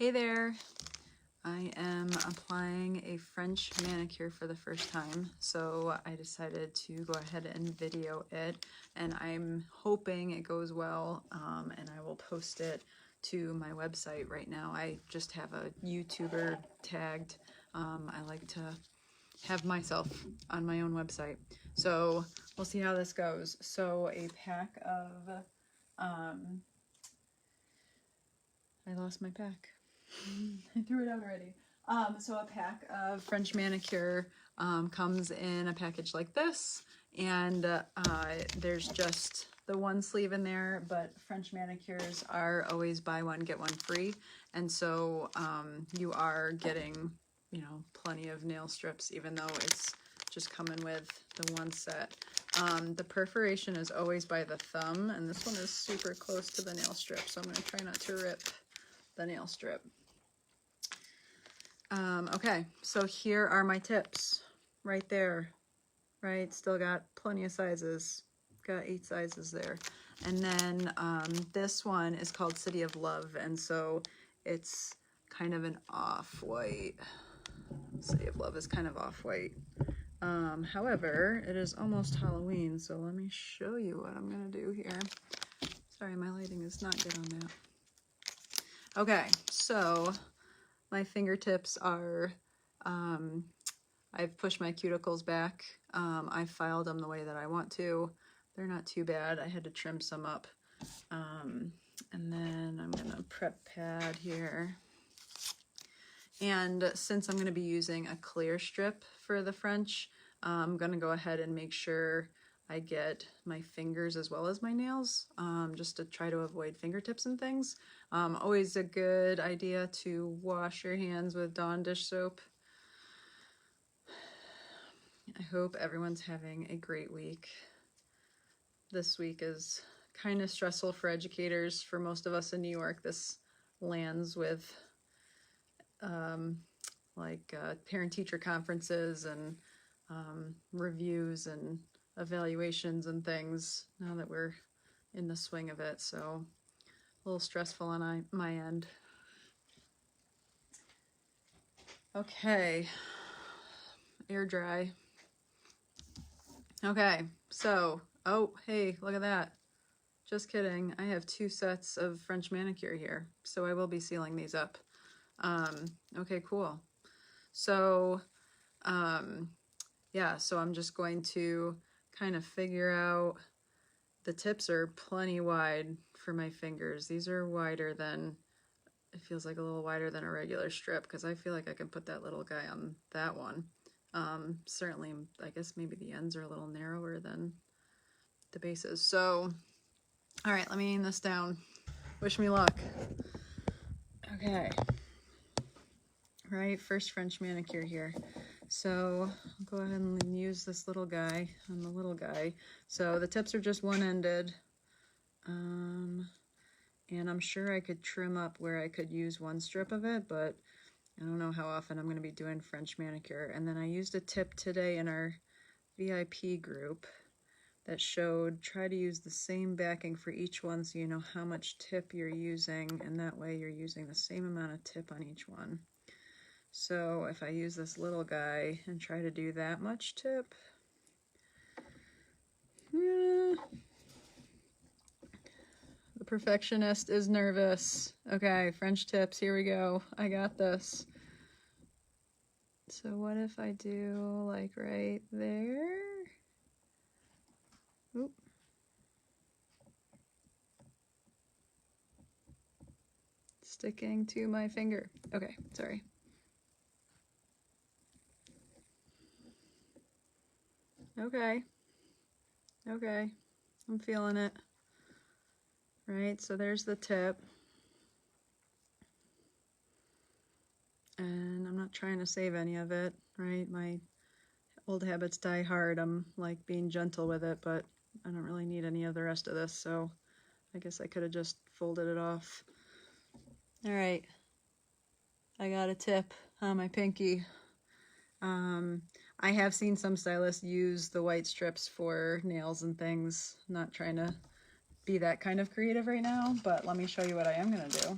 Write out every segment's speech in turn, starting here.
Hey there! I am applying a French manicure for the first time, so I decided to go ahead and video it, and I'm hoping it goes well, and I will post it to my website right now. I just have a YouTuber tagged. I like to have myself on my own website, so we'll see how this goes. So a pack of, I lost my pack. I threw it out already. So a pack of French manicure comes in a package like this, and there's just the one sleeve in there, but French manicures are always buy one, get one free. And so you are getting, you know, plenty of nail strips, even though it's just coming with the one set. The perforation is always by the thumb, and this one is super close to the nail strip, so I'm going to try not to rip the nail strip. Okay, so here are my tips right there, right? Still got plenty of sizes, got 8 sizes there. And then this one is called City of Love, and so it's kind of an off-white. City of Love is kind of off-white. However, it is almost Halloween, so let me show you what I'm gonna do here. Sorry, my lighting is not good on that. Okay, so my fingertips are, I've pushed my cuticles back. I filed them the way that I want to. They're not too bad. I had to trim some up. And then I'm gonna prep pad here. And since I'm gonna be using a clear strip for the French, I'm gonna go ahead and make sure I get my fingers as well as my nails, just to try to avoid fingertips and things. Always a good idea to wash your hands with Dawn dish soap. I hope everyone's having a great week. This week is kind of stressful for educators. For most of us in New York, this lands with parent-teacher conferences and reviews and evaluations and things now that we're in the swing of it, so a little stressful on my end. Okay, air dry. Okay, so, oh, hey, look at that. Just kidding, I have 2 sets of French manicure here, so I will be sealing these up. Okay, cool. So, yeah, so I'm just going to kind of figure out, the tips are plenty wide for my fingers. These are wider than, it feels like a little wider than a regular strip, because I feel like I can put that little guy on that one. Certainly, I guess maybe the ends are a little narrower than the bases. So, all right, let me aim this down. Wish me luck. Okay. Right, first French manicure here. So I'll go ahead and use this little guy on the little guy. So the tips are just one-ended. And I'm sure I could trim up where I could use one strip of it, but I don't know how often I'm going to be doing French manicure. And then I used a tip today in our VIP group that showed try to use the same backing for each one so you know how much tip you're using, and that way you're using the same amount of tip on each one. So if I use this little guy and try to do that much tip, yeah. The perfectionist is nervous. Okay, French tips, here we go. I got this. So what if I do like right there? Oop. Sticking to my finger. Okay, sorry. Okay. Okay, I'm feeling it. Right, so there's the tip. And I'm not trying to save any of it, right? My old habits die hard. I'm like being gentle with it, but I don't really need any of the rest of this, so I guess I could have just folded it off. All right, I got a tip on my pinky. I have seen some stylists use the white strips for nails and things. I'm not trying to be that kind of creative right now, but let me show you what I am gonna do.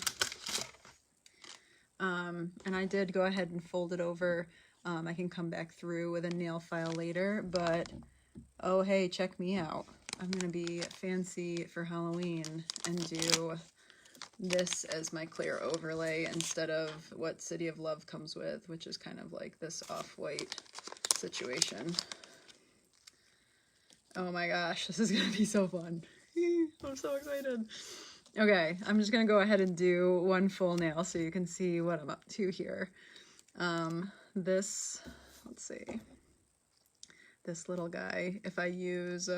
And I did go ahead and fold it over. I can come back through with a nail file later, but oh hey, check me out. I'm gonna be fancy for Halloween and do this as my clear overlay instead of what City of Love comes with, which is kind of like this off-white situation. Oh my gosh, this is gonna be so fun. I'm so excited. Okay, I'm just gonna go ahead and do one full nail so you can see what I'm up to here. Let's see, this little guy, if I use,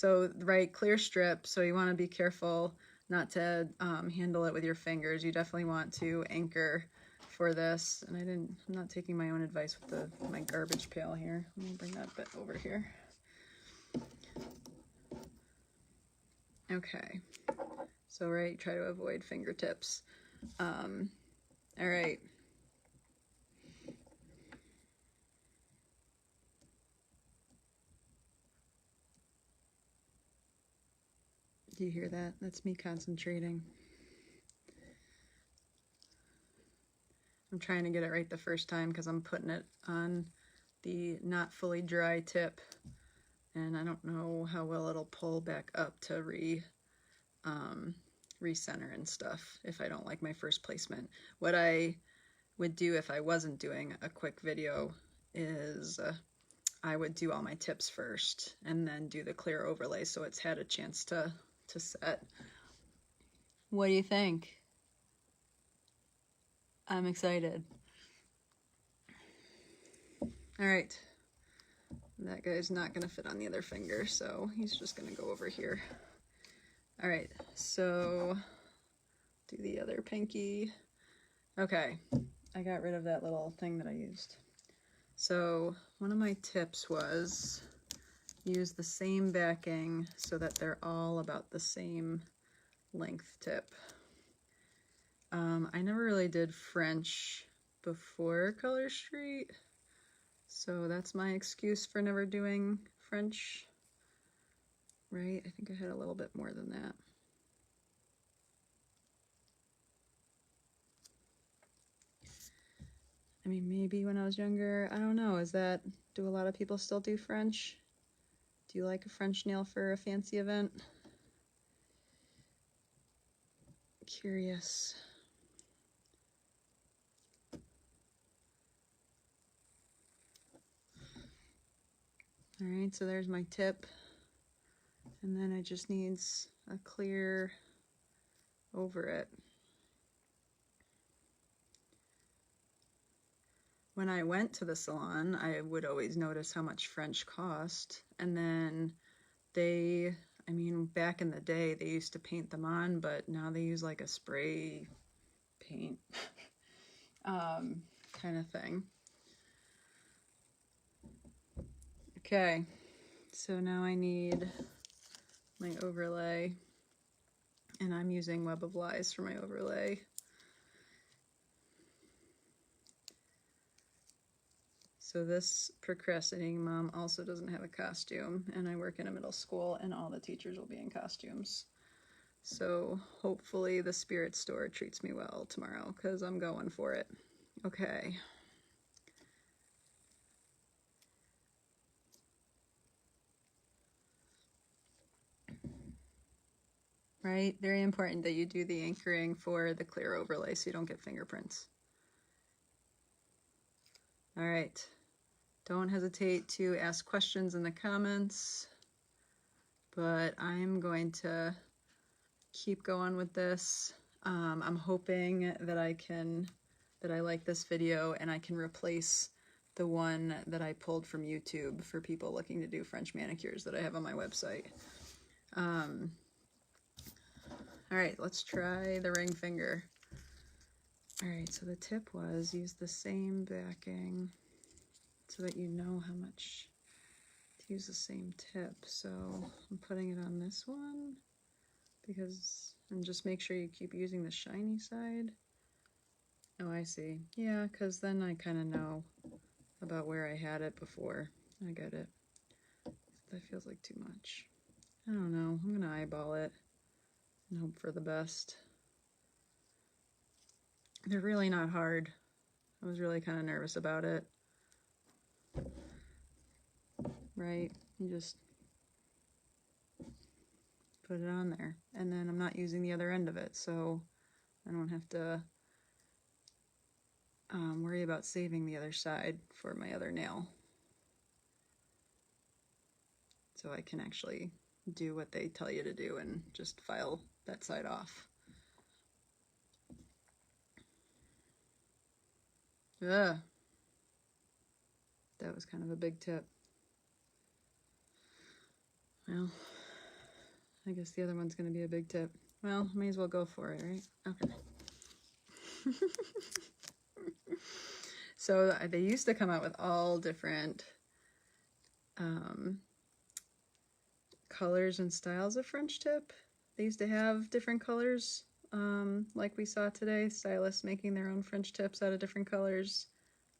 right, clear strip, so you wanna be careful not to handle it with your fingers. You definitely want to anchor for this. And I'm not taking my own advice with my garbage pail here. Let me bring that bit over here. Okay, so right, try to avoid fingertips. All right. Do you hear that? That's me concentrating. I'm trying to get it right the first time because I'm putting it on the not fully dry tip, and I don't know how well it'll pull back up to recenter and stuff if I don't like my first placement. What I would do if I wasn't doing a quick video is I would do all my tips first and then do the clear overlay so it's had a chance to set. What do you think? I'm excited. All right, that guy's not gonna fit on the other finger, so he's just gonna go over here. All right, so do the other pinky. Okay, I got rid of that little thing that I used. So one of my tips was use the same backing so that they're all about the same length tip. I never really did French before Color Street, so that's my excuse for never doing French, right? I think I had a little bit more than that. I mean, maybe when I was younger, I don't know, do a lot of people still do French? Do you like a French nail for a fancy event? Curious. All right, so there's my tip. And then it just needs a clear over it. When I went to the salon, I would always notice how much French cost. And then I mean, back in the day, they used to paint them on, but now they use like a spray paint kind of thing. Okay, so now I need my overlay, and I'm using Web of Lies for my overlay. So this procrastinating mom also doesn't have a costume, and I work in a middle school and all the teachers will be in costumes. So hopefully the spirit store treats me well tomorrow because I'm going for it. Okay. Right? Very important that you do the anchoring for the clear overlay so you don't get fingerprints. All right. Don't hesitate to ask questions in the comments, but I'm going to keep going with this. I'm hoping that I like this video and I can replace the one that I pulled from YouTube for people looking to do French manicures that I have on my website. All right, let's try the ring finger. All right, so the tip was use the same backing so that you know how much to use the same tip. So I'm putting it on this one and just make sure you keep using the shiny side. Oh, I see. Yeah, because then I kind of know about where I had it before. I get it. That feels like too much. I don't know. I'm gonna eyeball it and hope for the best. They're really not hard. I was really kind of nervous about it. Right? You just put it on there. And then I'm not using the other end of it, so I don't have to worry about saving the other side for my other nail. So I can actually do what they tell you to do and just file that side off. Ugh. That was kind of a big tip. Well, I guess the other one's going to be a big tip. Well, may as well go for it, right? Okay. So they used to come out with all different colors and styles of French tip. They used to have different colors, like we saw today, stylists making their own French tips out of different colors.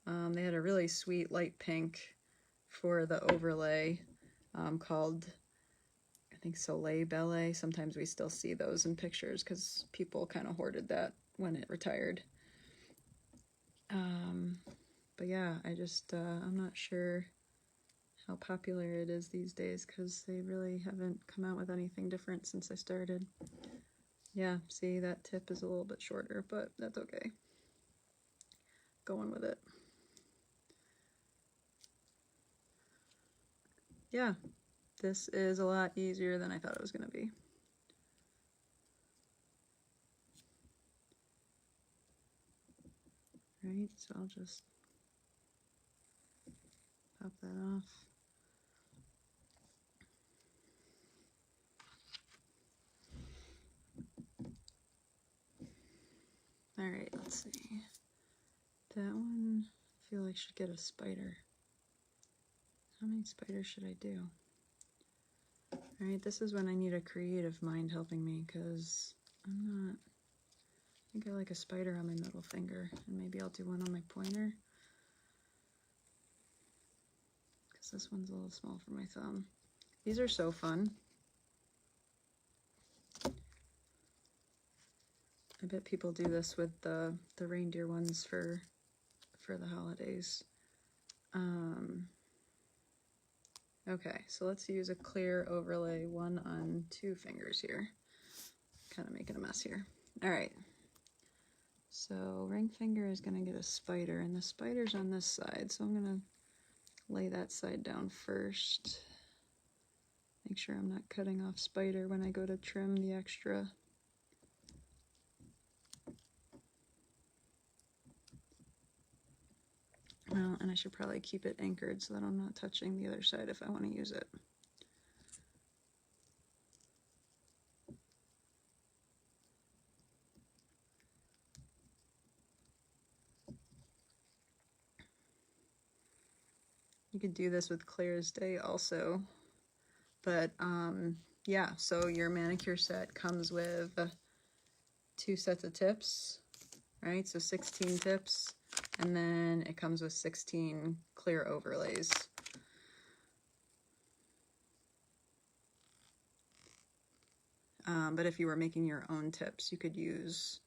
They had a really sweet light pink for the overlay called, I think, Soleil Belle. Sometimes we still see those in pictures because people kind of hoarded that when it retired. But yeah, I'm not sure how popular it is these days because they really haven't come out with anything different since I started. Yeah, see, that tip is a little bit shorter, but that's okay. Going with it. Yeah, this is a lot easier than I thought it was going to be. Right, so I'll just pop that off. All right, let's see. That one, I feel like should get a spider. How many spiders should I do? All right, this is when I need a creative mind helping me because I'm not, I think I like a spider on my middle finger, and maybe I'll do one on my pointer because this one's a little small for my thumb. These are so fun. I bet people do this with the reindeer ones for the holidays. Okay, so let's use a clear overlay, one on 2 fingers here. Kind of making a mess here. All right, so ring finger is going to get a spider, and the spider's on this side, so I'm going to lay that side down first. Make sure I'm not cutting off spider when I go to trim the extra. Well, and I should probably keep it anchored so that I'm not touching the other side if I want to use it. You could do this with clear as day also, but yeah, so your manicure set comes with 2 sets of tips, right? So 16 tips, and then it comes with 16 clear overlays. But if you were making your own tips, you could use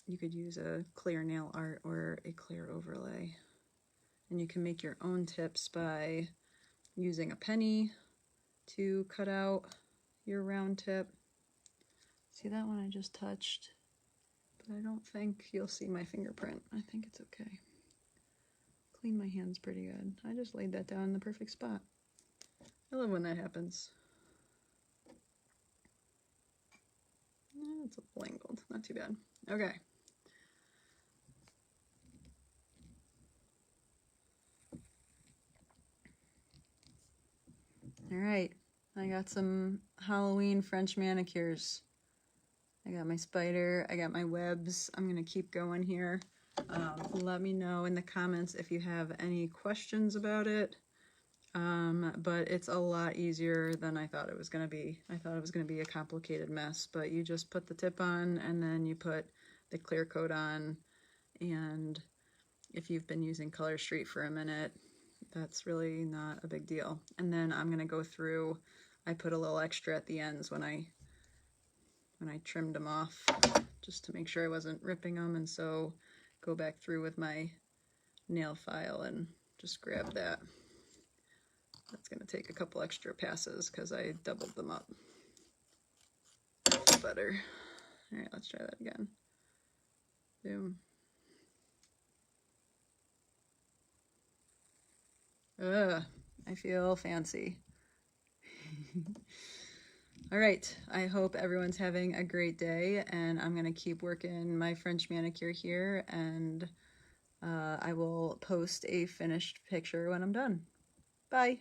a clear nail art or a clear overlay. And you can make your own tips by using a penny to cut out your round tip. See that one I just touched? But I don't think you'll see my fingerprint. I think it's okay. Clean my hands pretty good. I just laid that down in the perfect spot. I love when that happens. It's a little angled, not too bad. Okay. All right, I got some Halloween French manicures. I got my spider, I got my webs. I'm gonna keep going here. Let me know in the comments if you have any questions about it. But it's a lot easier than I thought it was gonna be. I thought it was gonna be a complicated mess, but you just put the tip on and then you put the clear coat on, and if you've been using Color Street for a minute, that's really not a big deal. And then I'm gonna go through, I put a little extra at the ends when I trimmed them off, just to make sure I wasn't ripping them, and so go back through with my nail file and just grab that. That's going to take a couple extra passes because I doubled them up. That's better. All right, let's try that again. Boom. Ugh, I feel fancy. All right, I hope everyone's having a great day, and I'm going to keep working my French manicure here, and I will post a finished picture when I'm done. Bye.